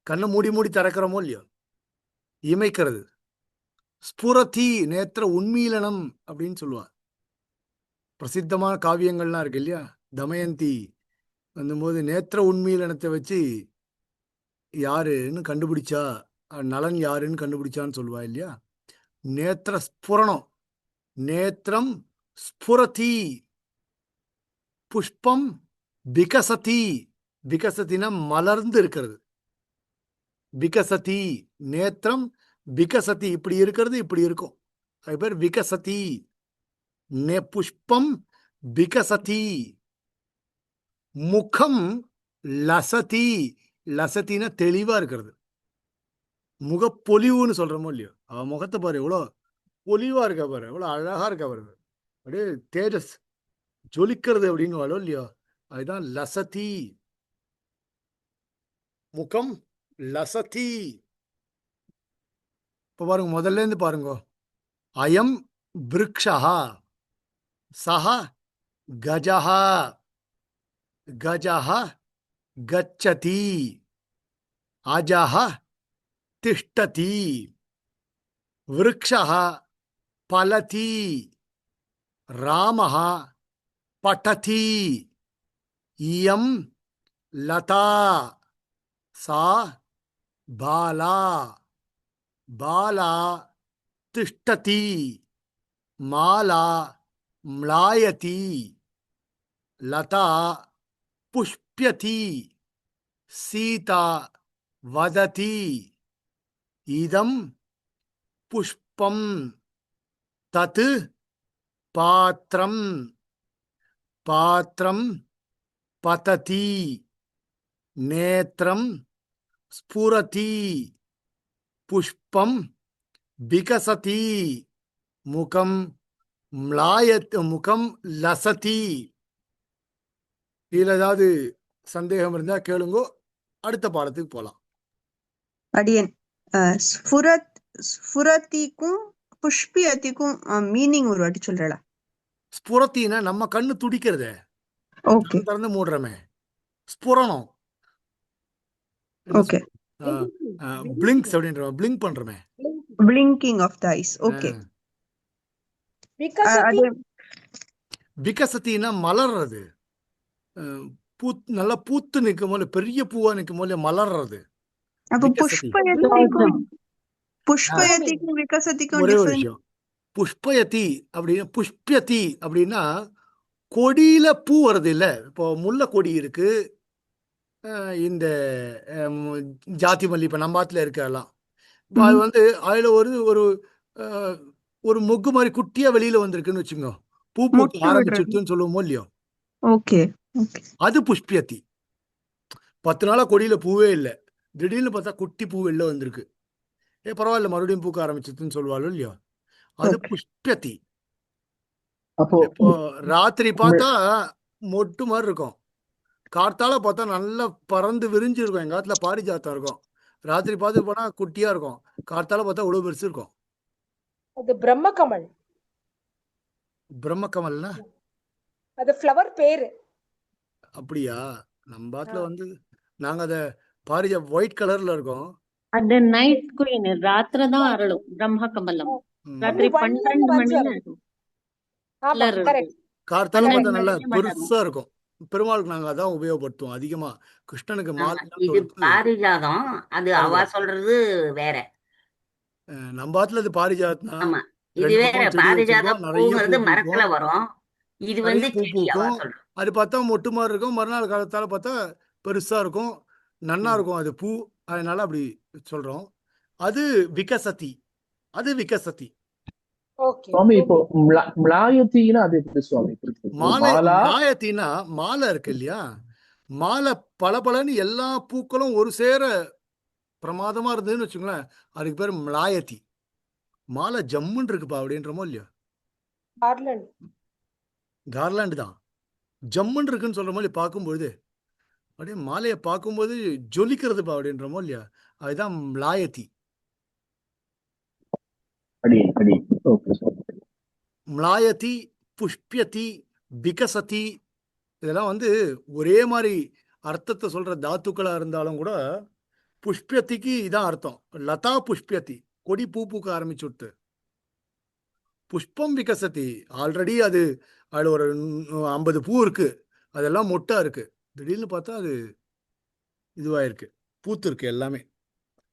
கண்ணை மூடி மூடி திறக்கிறோமோ இல்லையோ, இமைக்கிறது. ஸ்புரதி நேத்திர உண்மீலனம் அப்படின்னு சொல்லுவார். பிரசித்தமான காவியங்கள்லாம் இருக்கு இல்லையா. தமயந்தி வந்தும்போது நேத்திர உண்மீலனத்தை வச்சு யாருன்னு கண்டுபிடிச்சா, நலன் யாருன்னு கண்டுபிடிச்சான்னு சொல்லுவா இல்லையா. நேத்திர ஸ்புரணம். நேத்திரம் ஸ்புரதி. புஷ்பம் விகசதி. விகசத்தினா மலர்ந்து இருக்கிறது. விகசதி. நேத்திரம் விகசதி. இப்படி இருக்கிறது, இப்படி இருக்கும். அது பேர் விகசதி. புஷ்பம் விகசதி. முகம் லசதி. லசத்தினா தெளிவா இருக்கிறது. முகப்பொலிவுன்னு சொல்றோமோ இல்லையோ, அவ முகத்தை பாரு எவ்வளோ பொலிவா இருக்க பாரு, எவ்வளோ அழகா இருக்க பாரு. அப்படியே தேஜஸ் ஜொலிக்கிறது அப்படின்னு வாழோ இல்லையோ, அதுதான் லசதி. முகம் லசதி. இப்ப பாருங்க, முதல்ல இருந்து பாருங்க. அயம் விருக்ஷா. சஹ கஜஹ. கஜஹ கச்சதி. அஜஹ திஷ்டதி. விருக்ஷः பலதி. ராமः பठति. இயம் லதா. சா பாலா. பாலா திஷ்டதி. மாலா ம்லாயதி. லதா புஷ்ப்யதி. சீதா வததி. இதம் புஷ்பம். தத் பாத்திரம். பாத்திரம் பததி. நேத்திரம் ஸ்புரதி. புஷ்பம் விகசதி. முகம் ம்லாயத். முகம் லசதி. இதுல ஏதாவது சந்தேகம் இருந்தா கேளுங்கோ. அடுத்த பாடத்துக்கு போலாம். அடியன் ஸ்புரத்திக்கும் புஷ்பியத்திக்கும் மீனிங் ஒரு வாட்டி சொல்றா? ஸ்புரத்தினா நம்ம கண்ணு துடிக்கிறதே, ஓகே திறந்து மூடுறமே, ஸ்புரணம். ஓகே. பிளிங்க்ஸ் அப்படின்ற பிளிங்க் பண்றமே. Blinking of the eyes. Okay. விகசதி. விகசத்தினா மலர்றது. நல்லா பூத்து நிற்கும் போது, பெரிய பூவா நிற்கும் போது மலர்றது. அப்ப விகசதி. புஷ்பயத்திக்கும் விகசதிக்கும் ஒரே ஒரு டிஃபரன்ஸ். விஷயம். புஷ்பயதி அப்படின்னா, புஷ்பியதி அப்படின்னா கொடியில பூ வருது இல்ல. இப்போ முல்லை கொடி இருக்கு, இந்த ஜாதி மல்லி இப்ப நம்ம ஆத்துல இருக்கலாம். அது வந்து அதுல ஒரு ஒரு ஒரு மொக்கு மாதிரி குட்டியா வெளியில வந்திருக்குன்னு வச்சுக்கோ. பூ பூக்க மொட்டு விடுறது. ஆரம்பிச்சுட்டுன்னு சொல்லுவோமோ இல்லையோ, ஓகே ஓகே. அது புஷ்பியதி. 10 நாளா கொடியில பூவே இல்லை, திடீர்னு பார்த்தா குட்டி பூ வெளில வந்திருக்கு. பரவாயில்ல, மறுபடியும் பூக்க ஆரம்பிச்சுதுன்னு சொல்லுவாளோ இல்லையோ, அது ஓகே. புஷ்பியதி. அப்போ இப்போ ராத்திரி பார்த்தா மொட்டு மாதிரி இருக்கும், கார்த்தால பார்த்தா நல்லா பறந்து விரிஞ்சு இருக்கும். எங்க காலத்துல பாரிஜாத்தம் இருக்கும், ராத்திரி பார்த்து போனா குட்டியா இருக்கும், கார்த்தால பார்த்தா இவ்வளவு பெருசு இருக்கும். அது பிரம்மகமல். பிரம்மக்கமல்னா அது ஃப்ளவர் பேரு. அப்படியா? நம்ம பாத்துல வந்து நாங்க அத பாரிஜா ஒயிட் கலர்ல இருக்கும். அது நைட் குயின் ராத்திர தான் அருளும் பிரம்ம கமலம். ம். ராத்திரி Only 1 year ல 12 once மணில வரும். இருக்கும். ஆமா கலர் இருக்கும். கரெக்ட். கார்த்தால Correct. பார்த்தா நல்லா மணிக்கு மலரும். பெருசா இருக்கும். பெருமாளுக்கு நாங்க அதான் உபயோகப்படுத்துவோம் அதிகமா. கிருஷ்ணனுக்கு ஆமா, மாலை இது தொடுத்து பாரிஜாதம். அது அவ பாரிஜாதம். சொல்றது வேற. நம்ம பாத்துல இது பாரிஜாத்னா ஆமா, இது 2 வேற. பக்கம் செடி பாரிஜாத வச்சிருக்கோம், நிறைய பூ பூங்கிறது பூக்கும், மரத்துல வரும், இது நிறைய வந்து பூ செடி அவ பூக்கும். சொல்றது. அது பார்த்தா மொட்டு மாதிரி இருக்கும், மறுநாள் காலத்தால பார்த்தா பெருசா இருக்கும், நன்னா ம். இருக்கும் அது பூ. அதனால அப்படி சொல்றோம். அது விகசதி, அது விகசதி. ஓகே சுவாமி ஓகே. இப்போ மிளாயத்தின்னா அது எப்படி சுவாமி இருக்கு? மாலை மாலா மாயத்தின்னா மாலை இருக்கு இல்லையா, மாலை பளபளன்னு எல்லா பூக்களும் ஒரு சேர பிரமாதமா இருந்ததுன்னு வச்சுங்களேன், அதுக்கு பேர் மிளாயத்தி. மாலை ஜம்முன்னு இருக்குப்பா அப்படின்றமோ இல்லையோ, கார்லண்ட். கார்லாண்டு தான் ஜம்முன்னு இருக்குன்னு சொல்ற மாதிரி பார்க்கும்பொழுது, அப்படியே மாலையை பார்க்கும்போது ஜொலிக்கிறதுப்பா அப்படின்றமோ இல்லையா, அதுதான் மிளாயத்தி. அடி அடி. ஓகே சுவாமி. மிளாயதி, புஷ்பியதி, விகசதி, இதெல்லாம் வந்து ஒரே மாதிரி அர்த்தத்தை சொல்ற தாத்துக்களா இருந்தாலும் கூட புஷ்பியத்திக்கு இதான் அர்த்தம். லதா புஷ்பியதி, கொடி பூ பூக்க ஆரம்பிச்சுட்டு. புஷ்பம் விகசதி, ஆல்ரெடி அது அதுல ஒரு 50 பூ இருக்கு, அதெல்லாம் மொட்டா இருக்கு, திடீர்னு பார்த்தா அது இதுவாயிருக்கு, பூத்து இருக்கு எல்லாமே,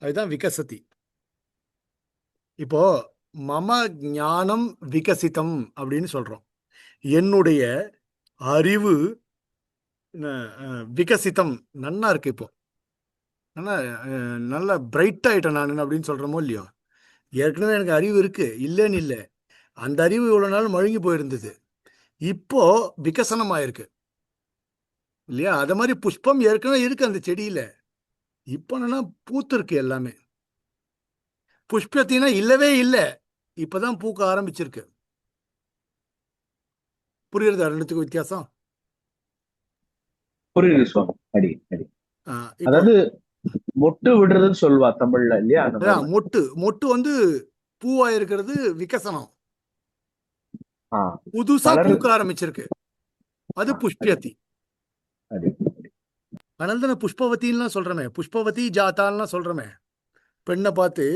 அதுதான் விகசதி. இப்போ மம ஞானம் விகசிதம் அப்படின்னு சொல்றோம். என்னுடைய அறிவு விகசிதம் நன்னா இருக்கு, இப்போ நல்லா நல்லா பிரைட் ஆயிட்டேன் நான் அப்படின்னு சொல்றோமோ இல்லையோ. ஏற்கனவே எனக்கு அறிவு இருக்கு, இல்லைன்னு இல்லை, அந்த அறிவு இவ்வளவு நாள் மழுங்கி போயிருந்தது, இப்போ விகசனம் ஆயிருக்கு இல்லையா. அத மாதிரி புஷ்பம் ஏற்கனவே இருக்கு அந்த செடியில, இப்போ என்னன்னா பூத்து இருக்கு எல்லாமே. புஷ்பத்தினா இல்லவே இல்லை, இப்பதான் பூக்க ஆரம்பிச்சிருக்கு. புரியுறதா ரெண்டுத்துக்கும் வித்தியாசம்? புரியுது சுவாமி. அடி அடி. இப்போ அதாவது மொட்டு விடுறதுன்னு சொல்லுவா தமிழ்ல இல்லையா, அந்த அதான் மாதிரி. மொட்டு மொட்டு வந்து பூவா இருக்கிறது விகசனம், ஆ, புதுசா மலர். பூக்க ஆரம்பிச்சிருக்கு, அது ஆ, அடி புஷ்பியத்தி. அடி. அதனால தானே புஷ்பவத்தின்லாம் சொல்றமே, புஷ்பவதி ஜாத்தான்லாம் சொல்றமே. பெண்ணை பார்த்து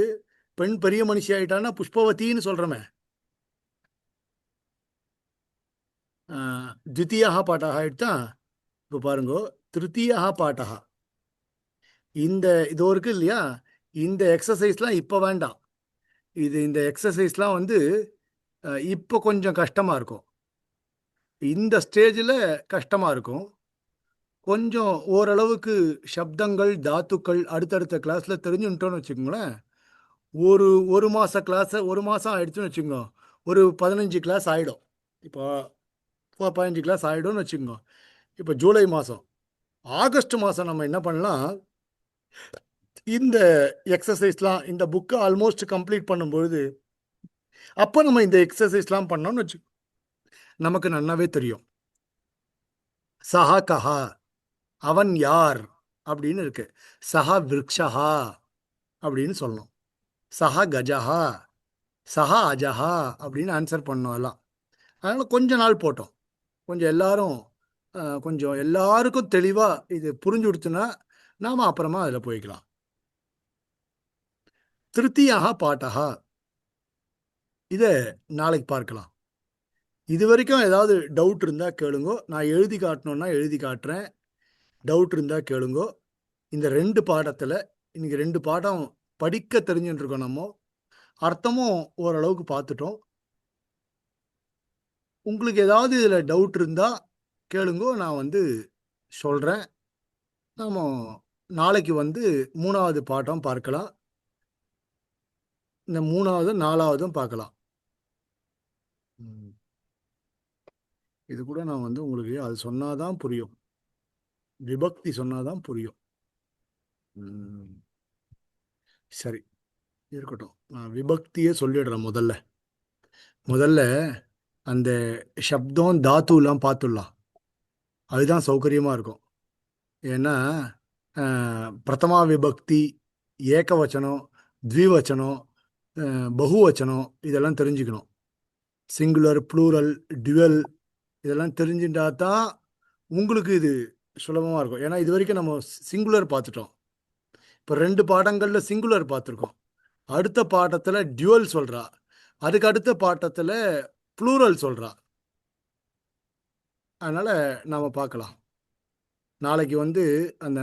பெண் பெரிய மனுஷி ஆயிட்டான்னா புஷ்பவத்தின்னு சொல்றமே. द्वितीयः पाठः ஆயிடுச்சா? இப்போ பாருங்க, திருத்தீயः பாட்டः. இந்த இது இருக்கு இல்லையா, இந்த எக்ஸசைஸ்லாம் இப்போ வேண்டாம். இந்த எக்ஸசைஸ்லாம் வந்து இப்போ கொஞ்சம் கஷ்டமா இருக்கும், இந்த ஸ்டேஜில் கஷ்டமா இருக்கும். கொஞ்சம் ஓரளவுக்கு சப்தங்கள் தாத்துக்கள் அடுத்தடுத்த கிளாஸ்ல தெரிஞ்சுட்டோன்னு வச்சுக்கோங்களேன். ஒரு மாச கிளாஸ், ஒரு மாசம் ஆயிடுச்சுன்னு வச்சுக்கோங்க, ஒரு 15 கிளாஸ் ஆயிடும். இப்போ 15 கிளாஸ் ஆயிடும்னு வச்சுக்கோங்க. இப்போ ஜூலை மாதம், ஆகஸ்ட் மாதம் நம்ம என்ன பண்ணலாம், இந்த எக்ஸசைஸ்லாம் இந்த புக்கை ஆல்மோஸ்ட் கம்ப்ளீட் பண்ணும்பொழுது அப்போ நம்ம இந்த எக்ஸசைஸ்லாம் பண்ணோம்னு வச்சு நமக்கு நன்னாவே தெரியும். சஹா கஹா, அவன் யார் அப்படின்னு இருக்கு, சஹா விருக்ஷஹா அப்படின்னு சொல்லணும், சஹா கஜஹா, சஹா அஜஹா அப்படின்னு ஆன்சர் பண்ணோம் எல்லாம். அதனால கொஞ்ச நாள் போட்டோம், கொஞ்சம் எல்லாரும் கொஞ்சம் எல்லாருக்கும் தெளிவா இது புரிஞ்சு கொடுத்துனா நாம அப்புறமா அதில் போய்க்கலாம். திருத்தியாக பாட்டகா, இதை நாளைக்கு பார்க்கலாம். இது வரைக்கும் ஏதாவது டவுட் இருந்தால் கேளுங்கோ, நான் எழுதி காட்டணுன்னா எழுதி காட்டுறேன், டவுட் இருந்தால் கேளுங்கோ. இந்த 2 பாடத்தில் இன்னைக்கு 2 பாடம் படிக்க தெரிஞ்சுட்டு இருக்கோம், நம்ம அர்த்தமும் ஓரளவுக்கு பார்த்துட்டோம். உங்களுக்கு ஏதாவது இதில் டவுட் இருந்தால் கேளுங்கோ, நான் வந்து சொல்கிறேன். நாம் நாளைக்கு வந்து 3வது பாடம் பார்க்கலாம், இந்த 3வது 4வதும் பார்க்கலாம். இது கூட நான் வந்து உங்களுக்கு அது சொன்னாதான் புரியும், விபக்தி சொன்னாதான் புரியும். ம், சரி, இருக்கட்டும். நான் விபக்தியே சொல்லிடுறேன். முதல்ல அந்த சப்தம் தாத்துலாம் பார்த்துடலாம். அதுதான் சௌகரியமா இருக்கும். ஏன்னா பிரதமா விபக்தி, ஏகவச்சனம், த்விவச்சனம், பகுவச்சனம் இதெல்லாம் தெரிஞ்சுக்கணும். சிங்குலர், ப்ளூரல், டியூவல் இதெல்லாம் தெரிஞ்சுட்டா தான் உங்களுக்கு இது சுலபமாக இருக்கும். ஏன்னா இது வரைக்கும் நம்ம சிங்குலர் பார்த்துட்டோம். இப்போ 2 பாடங்களில் சிங்குலர் பார்த்துருக்கோம். அடுத்த பாடத்தில் டியூவல் சொல்கிறா, அதுக்கு அடுத்த பாடத்தில் ப்ளூரல் சொல்கிறா. அதனால் நாம் பார்க்கலாம். நாளைக்கு வந்து அந்த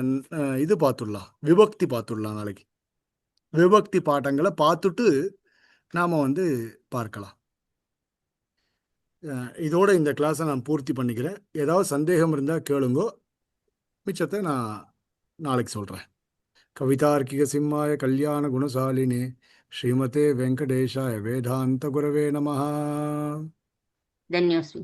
இது பார்த்துடலாம், விபக்தி பார்த்துடலாம். நாளைக்கு விபக்தி பாடங்களை பார்த்துட்டு நாம் வந்து பார்க்கலாம். இதோட இந்த கிளாஸை நான் பூர்த்தி பண்ணிக்கிறேன். ஏதாவது சந்தேகம் இருந்தால் கேளுங்கோ, மிச்சத்தை நான் நாளைக்கு சொல்கிறேன். கவிதார்க்கிக சிம்மாய கல்யாண குணசாலினே ஸ்ரீமதே வெங்கடேஷாய வேதாந்த குரவே நமஹ. ధన్యోస్మి.